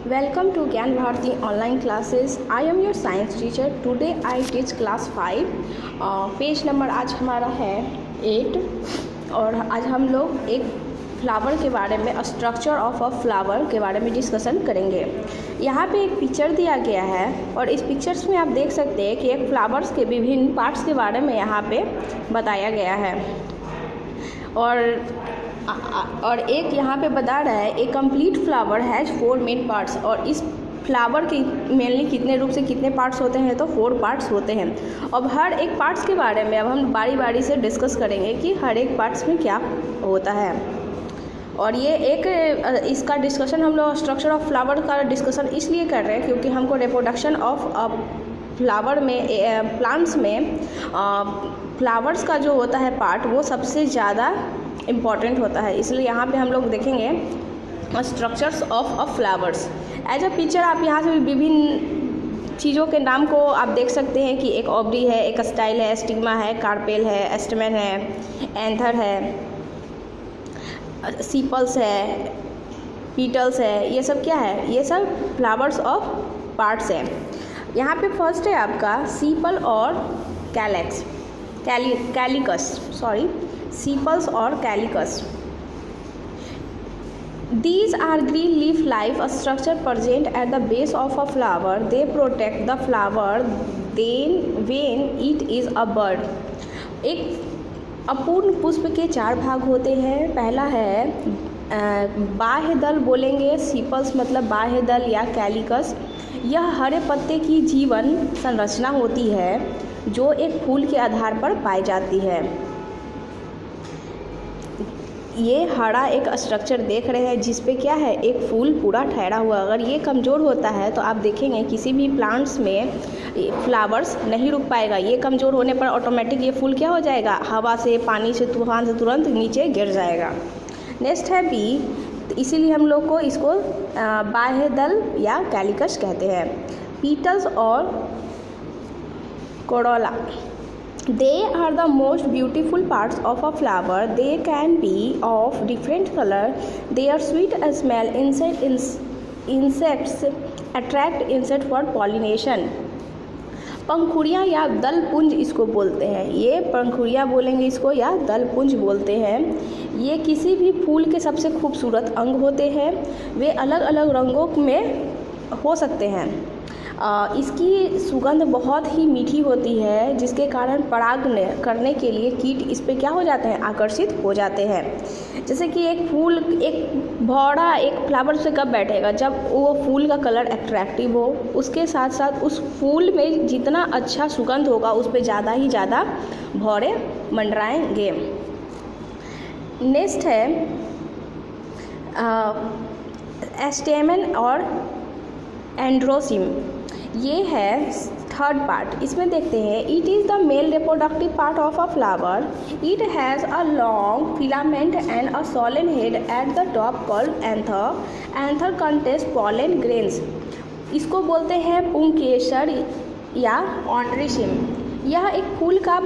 Welcome to Gyan Bharati online classes. I am your science teacher. Today I teach class 5. Page number आज हमारा है 8 और आज हम लोग एक फ्लावर के बारे में स्ट्रक्चर ऑफ अ फ्लावर के बारे में डिस्कशन करेंगे। यहाँ पे एक पिक्चर दिया गया है और इस पिक्चर्स में आप देख सकते हैं कि एक फ्लावर्स के विभिन्न पार्ट्स के बारे में यहाँ पे बताया गया है और एक यहाँ पे बता रहा है a complete flower has 4 main parts. और इस फ्लावर के मेनली कितने रूप से कितने पार्ट्स होते हैं तो 4 पार्ट्स होते हैं। अब हर एक पार्ट्स के बारे में अब हम बारी बारी से डिस्कस करेंगे कि हर एक पार्ट्स में क्या होता है। और ये एक इसका डिस्कशन हम लोग स्ट्रक्चर ऑफ फ्लावर का डिस्कशन इसलिए कर रहे हैं क्योंकि हमको रिप्रोडक्शन ऑफ फ्लावर में प्लांट्स में फ्लावर्स का जो होता है पार्ट वो सबसे ज़्यादा इम्पॉर्टेंट होता है। इसलिए यहाँ पे हम लोग देखेंगे structures of flowers as a picture. आप यहाँ से विभिन्न चीज़ों के नाम को आप देख सकते हैं कि एक ओवरी है, एक स्टाइल है, स्टिग्मा है, कार्पेल है, एस्टमेन है, एंथर है, सीपल्स है, पीटल्स है। ये सब क्या है? ये सब फ्लावर्स ऑफ पार्ट्स है। यहाँ पे फर्स्ट है आपका सीपल और कैलिकस, सीपल्स और कैलिकस। These are green leaf like a structure present at the base of a flower. They protect the flower then when it is a bud. एक अपूर्ण पुष्प के 4 भाग होते हैं। पहला है बाह्य दल बोलेंगे, सीपल्स मतलब बाह्य दल या कैलिकस। यह हरे पत्ते की जीवन संरचना होती है जो एक फूल के आधार पर पाई जाती है। ये हरा एक स्ट्रक्चर देख रहे हैं जिस पे क्या है, एक फूल पूरा ठहरा हुआ। अगर ये कमज़ोर होता है तो आप देखेंगे किसी भी प्लांट्स में फ्लावर्स नहीं रुक पाएगा। ये कमज़ोर होने पर ऑटोमेटिक ये फूल क्या हो जाएगा, हवा से, पानी से, तूफान से तुरंत नीचे गिर जाएगा। नेक्स्ट है बी, इसीलिए हम लोग को इसको बाह्य दल या कैलिकस कहते हैं। पीटल्स और Corolla, they are the most beautiful parts of a flower. They can be of different color. Their sweet smell insects attract insect for pollination. पंखुड़ियाँ या दल पुंज इसको बोलते हैं। ये पंखुड़ियाँ बोलेंगे इसको या दल पुंज बोलते हैं। ये किसी भी फूल के सबसे खूबसूरत अंग होते हैं। वे अलग अलग रंगों में हो सकते हैं। इसकी सुगंध बहुत ही मीठी होती है जिसके कारण परागण करने के लिए कीट इस पे क्या हो जाते हैं, आकर्षित हो जाते हैं। जैसे कि एक फूल, एक भौरा एक फ्लावर से कब बैठेगा, जब वो फूल का कलर अट्रैक्टिव हो, उसके साथ साथ उस फूल में जितना अच्छा सुगंध होगा उस पर ज़्यादा ही ज़्यादा भौरे मंडराएंगे। नेक्स्ट है एस्टेमन और एंड्रोसिम। ये है थर्ड पार्ट। इसमें देखते हैं it is the male reproductive part of a flower. It has a long filament and a solid head at the top called anther. Anther contains pollen grains. इसको बोलते हैं पुंकेसर या ऑन्ड्रिशिम। यह एक फूल का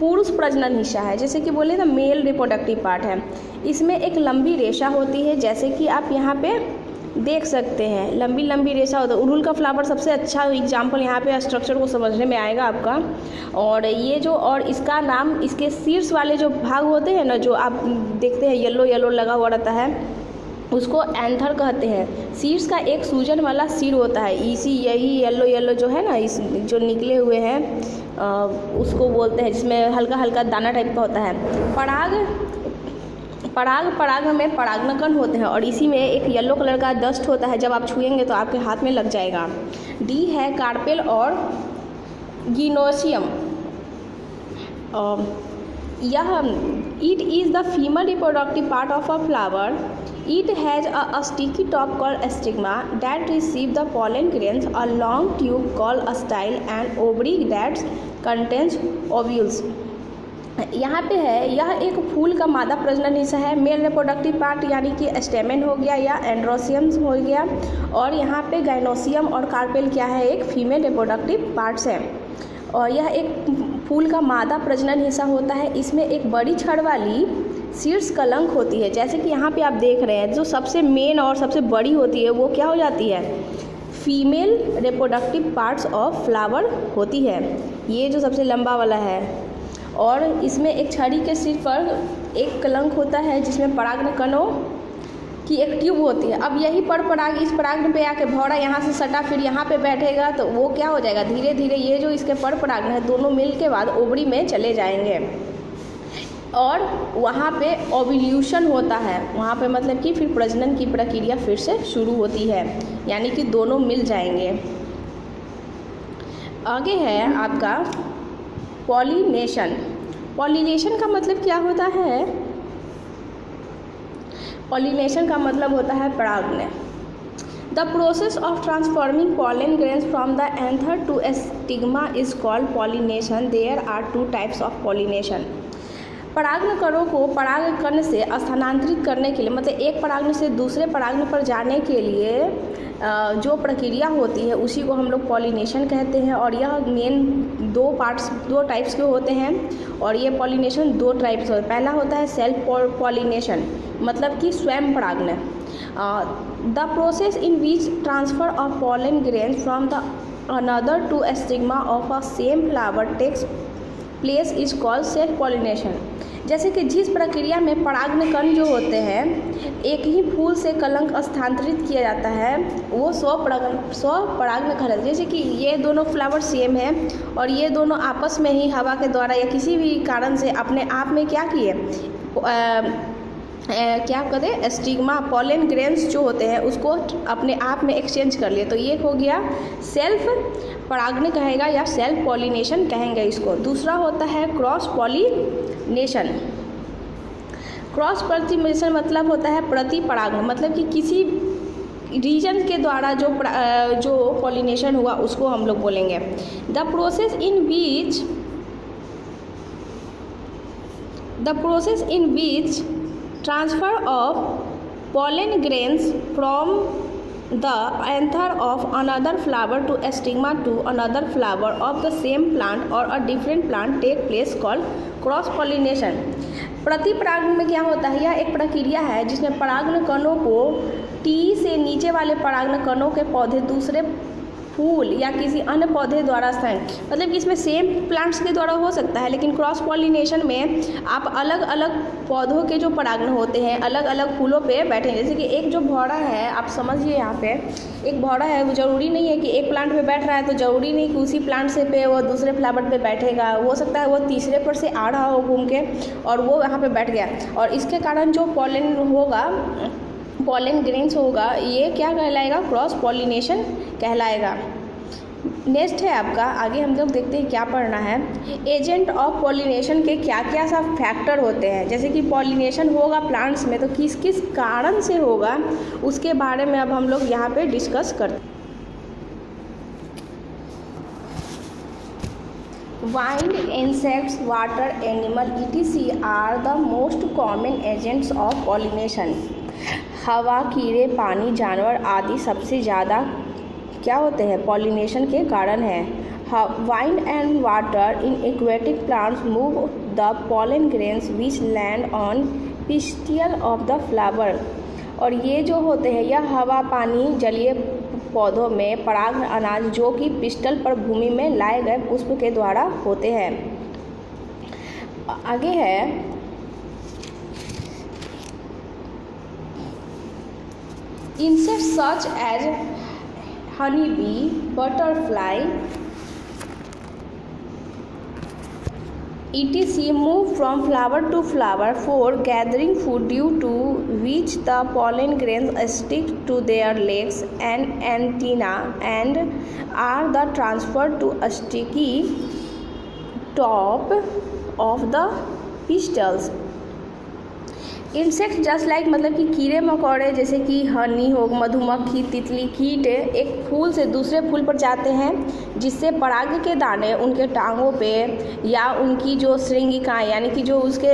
पुरुष प्रजनन हिस्सा है, जैसे कि बोले ना मेल रिप्रोडक्टिव पार्ट है। इसमें एक लंबी रेशा होती है, जैसे कि आप यहाँ पे देख सकते हैं लंबी लंबी रेशा होता है। उड़हुल का फ्लावर सबसे अच्छा एग्जाम्पल यहाँ पे स्ट्रक्चर को समझने में आएगा आपका। और ये जो और इसका नाम, इसके शीर्ष वाले जो भाग होते हैं ना, जो आप देखते हैं येलो येलो लगा हुआ रहता है, उसको एंथर कहते हैं। शीर्ष का एक सूजन वाला सिर होता है, इसी यही येलो येलो जो है ना, इस जो निकले हुए हैं उसको बोलते हैं, जिसमें हल्का हल्का दाना टाइप का होता है। पराग में परागनकण होते हैं और इसी में एक येलो कलर का डस्ट होता है, जब आप छुएंगे तो आपके हाथ में लग जाएगा। डी है कार्पेल और गिनोसियम। यह it is the female reproductive part of a flower. It has a sticky top called stigma that receive the pollen grains, a long tube called a style, and ovary that contains ovules. यहाँ पे है, यह एक फूल का मादा प्रजनन हिस्सा है। मेल रिप्रोडक्टिव पार्ट यानी कि स्टेमेन हो गया या एंड्रोसियम हो गया, और यहाँ पे गाइनोसियम और कार्पेल क्या है, एक फीमेल रिप्रोडक्टिव पार्ट्स है। और यह एक फूल का मादा प्रजनन हिस्सा होता है। इसमें एक बड़ी छड़ वाली सीड्स कलंक होती है। जैसे कि यहाँ पे आप देख रहे हैं, जो सबसे मेन और सबसे बड़ी होती है वो क्या हो जाती है, female reproductive parts of flower होती है। ये जो सबसे लंबा वाला है, और इसमें एक छड़ी के सिर पर एक कलंक होता है जिसमें परागण कणों की एक ट्यूब होती है। अब यही पराग इस परागण पे आके भौरा यहाँ से सटा फिर यहाँ पे बैठेगा, तो वो क्या हो जाएगा, धीरे धीरे ये जो इसके परागण है दोनों मिल के बाद ओवरी में चले जाएंगे और वहाँ पे ओव्यूलेशन होता है। वहाँ पे मतलब कि फिर प्रजनन की प्रक्रिया फिर से शुरू होती है, यानी कि दोनों मिल जाएंगे। आगे है आपका पॉलिनेशन। पॉलिनेशन का मतलब क्या होता है, पॉलिनेशन का मतलब होता है परागण। The process of transforming pollen grains from the anther to a stigma is called pollination. There are two types of pollination. परागण कणों को परागकण से स्थानांतरित करने के लिए, मतलब एक परागण से दूसरे परागण पर जाने के लिए जो प्रक्रिया होती है उसी को हम लोग पॉलिनेशन कहते हैं। और यह मेन दो टाइप्स के होते हैं, और ये पॉलिनेशन दो टाइप्स होते हैं। पहला होता है सेल्फ पॉलिनेशन, मतलब कि स्वयं परागण। The process in which transfer of pollen grains from the another to a stigma of a same flower takes place is called self pollination. जैसे कि जिस प्रक्रिया में परागण कण जो होते हैं एक ही फूल से कलंक स्थानांतरित किया जाता है, वो स्वपरागण कहलाता है। जैसे कि ये दोनों फ्लावर सेम है और ये दोनों आपस में ही हवा के द्वारा या किसी भी कारण से अपने आप में क्या किए, क्या करें, स्टिग्मा पॉलन ग्रेन्स जो होते हैं उसको अपने आप में एक्सचेंज कर लिए, तो ये हो गया सेल्फ परागण कहेगा या सेल्फ पॉलिनेशन कहेंगे इसको। दूसरा होता है क्रॉस पॉलिनेशन। क्रॉस पॉलिनेशन मतलब होता है प्रति परागण, मतलब कि किसी रीजन के द्वारा जो पॉलिनेशन हुआ उसको हम लोग बोलेंगे। The process in beach transfer of pollen grains from the anther of another flower to a stigma to another flower of the same plant or a different plant take place called cross pollination। प्रति परागण में क्या होता है, यह एक प्रक्रिया है जिसमें परागण कणों को टी से नीचे वाले परागण कणों के पौधे दूसरे फूल या किसी अन्य पौधे द्वारा मतलब कि इसमें सेम प्लांट्स के द्वारा हो सकता है, लेकिन क्रॉस पॉलिनेशन में आप अलग अलग पौधों के जो परागण होते हैं अलग अलग फूलों पे बैठे। जैसे कि एक जो भौरा है, आप समझिए यहाँ पे एक भौरा है, वो ज़रूरी नहीं है कि एक प्लांट पे बैठ रहा है तो ज़रूरी नहीं कि उसी प्लांट से पे वो दूसरे फ्लावर पे बैठेगा। हो सकता है वो तीसरे पर से आ रहा हो घूम के और वो यहाँ पे बैठ गया, और इसके कारण जो पॉलन होगा, पॉलन ग्रेन्स होगा, ये क्या कहलाएगा, क्रॉस पॉलिनेशन कहलाएगा। नेक्स्ट है आपका, आगे हम लोग देखते हैं क्या पढ़ना है। एजेंट ऑफ पॉलिनेशन के क्या क्या सब फैक्टर होते हैं। जैसे कि पॉलिनेशन होगा प्लांट्स में तो किस किस कारण से होगा उसके बारे में अब हम लोग यहाँ पे डिस्कस करते हैं। Wind, insects, water, animal, etc. are the most common agents of pollination. हवा, कीड़े, पानी, जानवर आदि सबसे ज़्यादा क्या होते हैं, पॉलिनेशन के कारण हैं। Wind and water in aquatic plants move the pollen grains which land on pistil of the flower। और ये जो होते हैं यह हवा, पानी, जलीय पौधों में पराग अनाज जो कि पिस्टल पर भूमि में लाए गए पुष्प के द्वारा होते हैं। आगे है insects such as honey bee, butterfly etc. move from flower to flower for gathering food, due to which the pollen grains stick to their legs and antennae and are the transferred to a sticky top of the pistils। Insect just like मतलब कि कीड़े मकोड़े जैसे कि हनी हो, मधुमक्खी, तितली, कीट एक फूल से दूसरे फूल पर जाते हैं जिससे पराग के दाने उनके टांगों पे या उनकी जो श्रृंगिकाएँ यानी कि जो उसके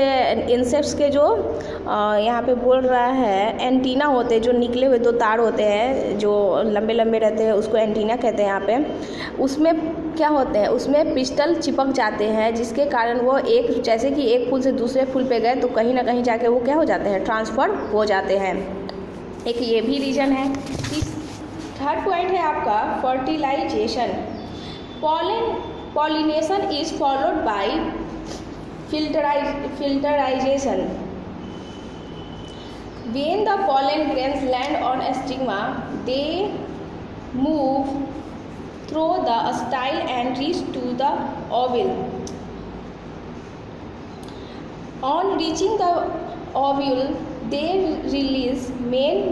इंसेक्ट्स के जो यहाँ पे बोल रहा है एंटीना होते हैं, जो निकले हुए 2 तार होते हैं जो लंबे लंबे रहते हैं, उसको एंटीना कहते हैं यहाँ पे। उसमें क्या होते हैं, उसमें पिस्टल चिपक जाते हैं जिसके कारण वो जैसे कि एक फूल से दूसरे फूल पे गए तो कहीं ना कहीं जाके वो क्या हो जाते हैं, ट्रांसफ़र हो जाते हैं। एक ये भी रीज़न है। थर्ड पॉइंट है आपका fertilization. Pollination is followed by fertilization. When the pollen grains land on a stigma, they move through the style and reach to the ovule. On reaching the ovule, they release male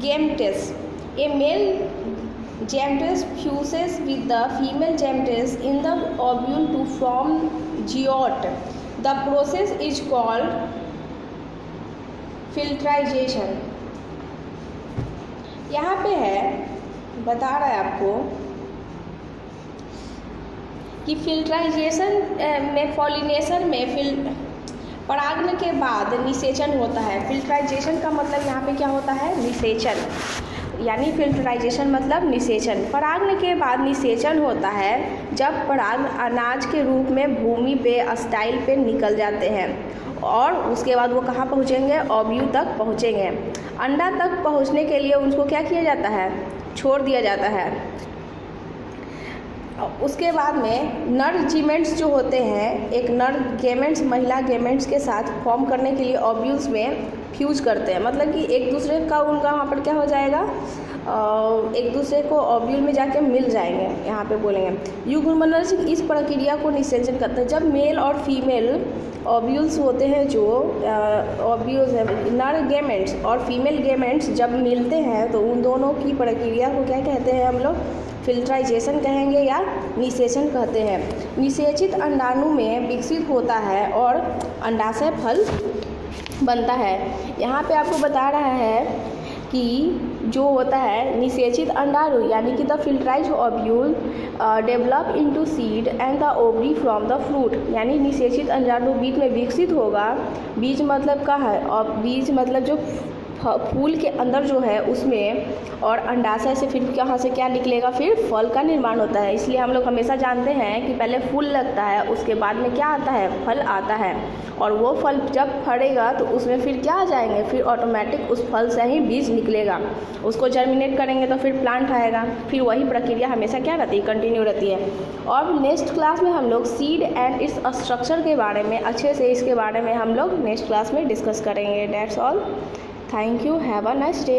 gametes. A male gametes fuses with the female gametes in the ovule to form zygote. The process is called फिल्ट्राइजेशन। यहाँ पे है बता रहा है आपको कि फिल्ट्राइजेशन में pollination में परागण के बाद निषेचन होता है। फिल्ट्राइजेशन का मतलब यहाँ पे क्या होता है, निषेचन, यानी फिल्ट्राइजेशन मतलब निषेचन। परागण के बाद निषेचन होता है जब पराग अनाज के रूप में भूमि पे स्टाइल पे निकल जाते हैं और उसके बाद वो कहाँ पहुँचेंगे, ओव्यूल तक पहुँचेंगे। अंडा तक पहुँचने के लिए उनको क्या किया जाता है, छोड़ दिया जाता है। उसके बाद में नर गैमेट्स जो होते हैं, एक नर गैमेट्स महिला गैमेट्स के साथ फॉर्म करने के लिए ओव्यूल्स में फ्यूज करते हैं, मतलब कि एक दूसरे का उनका वहाँ पर क्या हो जाएगा, एक दूसरे को ओव्यूल में जाके मिल जाएंगे। यहाँ पे बोलेंगे युग्मनज इस प्रक्रिया को निषेचन करते हैं। जब मेल और फीमेल ओव्यूल्स होते हैं, जो ओव्यूल्स है, नर गैमेट्स और फीमेल गैमेट्स जब मिलते हैं तो उन दोनों की प्रक्रिया को क्या कहते हैं हम लोग, फिल्ट्राइजेशन कहेंगे या निषेचन कहते हैं। निषेचित अंडाणु में विकसित होता है और अंडाशय फल बनता है। यहाँ पे आपको बता रहा है कि जो होता है निषेचित अंडाणु यानी कि the fertilized ovule develop into seed and the ovary from the fruit, यानी निषेचित अंडाणु बीज में विकसित होगा। बीज मतलब क्या है, और बीज मतलब जो फूल के अंदर जो है उसमें, और अंडाशय से फिर कहाँ से क्या निकलेगा, फिर फल का निर्माण होता है। इसलिए हम लोग हमेशा जानते हैं कि पहले फूल लगता है, उसके बाद में क्या आता है, फल आता है, और वो फल जब फड़ेगा तो उसमें फिर क्या आ जाएंगे, फिर ऑटोमेटिक उस फल से ही बीज निकलेगा, उसको जर्मिनेट करेंगे तो फिर प्लांट आएगा। फिर वही प्रक्रिया हमेशा क्या रहती है, कंटिन्यू रहती है। और नेक्स्ट क्लास में हम लोग सीड एंड इट्स स्ट्रक्चर के बारे में अच्छे से, इसके बारे में हम लोग नेक्स्ट क्लास में डिस्कस करेंगे। That's all, thank you, have a nice day.